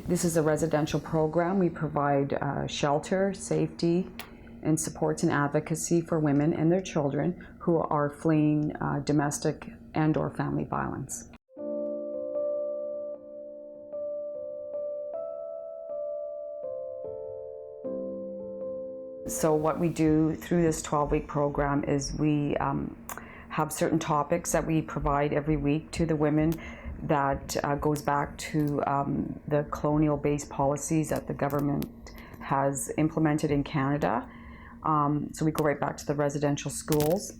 This is a residential program. We provide shelter, safety, and supports and advocacy for women and their children who are fleeing domestic and/or family violence. So what we do through this 12-week program is we have certain topics that we provide every week to the women that goes back to the colonial-based policies that the government has implemented in Canada. So we go right back to the residential schools.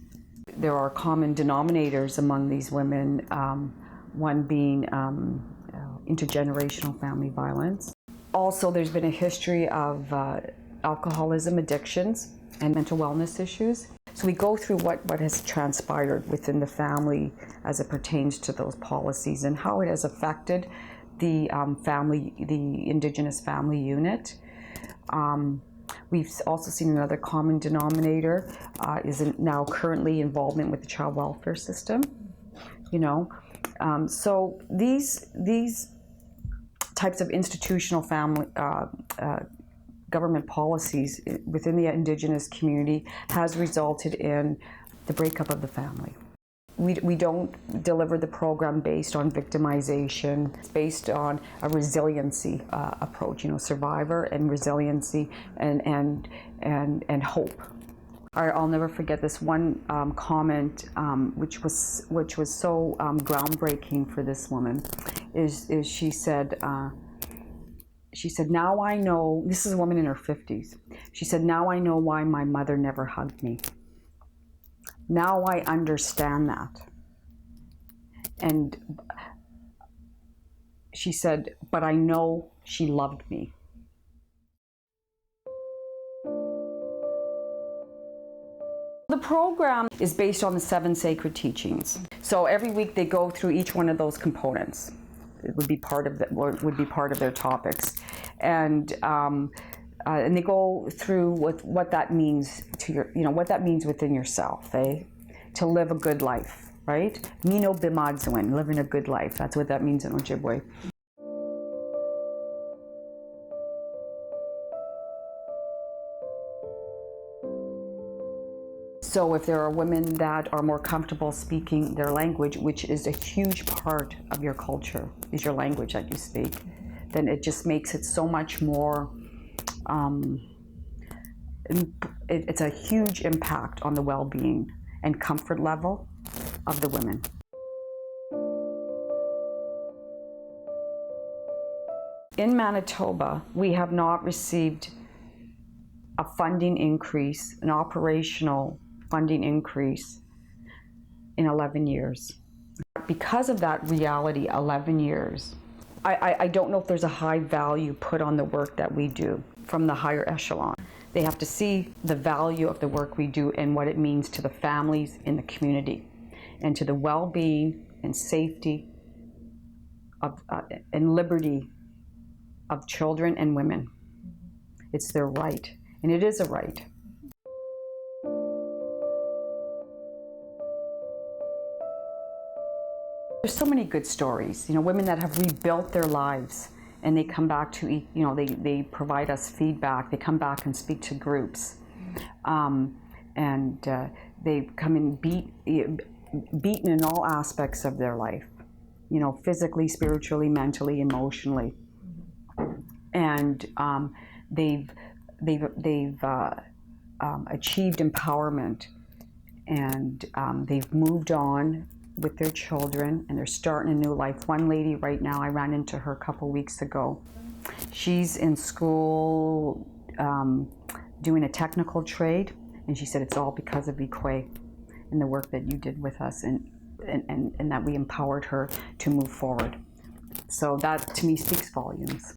There are common denominators among these women, one being intergenerational family violence. Also, there's been a history of alcoholism, addictions, and mental wellness issues. So we go through what has transpired within the family as it pertains to those policies and how it has affected the the Indigenous family unit. We've also seen another common denominator is now currently involvement with the child welfare system. So these types of institutional family government policies within the Indigenous community has resulted in the breakup of the family. We don't deliver the program based on victimization. It's based on a resiliency approach, survivor and resiliency and hope. I'll never forget this one comment, which was so groundbreaking for this woman. Is she said, now I know, this is a woman in her 50s, she said, now I know why my mother never hugged me. Now I understand that. And she said, but I know she loved me. The program is based on the 7 sacred teachings. So every week they go through each one of those components. It would be part of their topics, and they go through what that means to what that means within yourself, to live a good life, right? Mino bimadzwin, living a good life. That's what that means in Ojibwe. So if there are women that are more comfortable speaking their language, which is a huge part of your culture, is your language that you speak, then it just makes it so much more, it's a huge impact on the well-being and comfort level of the women. In Manitoba, we have not received a funding increase, an operational funding increase in 11 years. Because of that reality, 11 years, I don't know if there's a high value put on the work that we do from the higher echelon. They have to see the value of the work we do and what it means to the families in the community and to the well-being and safety of, and liberty of children and women. It's their right, and it is a right. There's so many good stories, women that have rebuilt their lives and they come back to, they provide us feedback, they come back and speak to groups. And they come in beaten in all aspects of their life, physically, spiritually, mentally, emotionally. And they've achieved empowerment, and they've moved on with their children, and they're starting a new life. One lady right now, I ran into her a couple weeks ago. She's in school doing a technical trade, and she said it's all because of Ikwe and the work that you did with us, and that we empowered her to move forward. So that to me speaks volumes.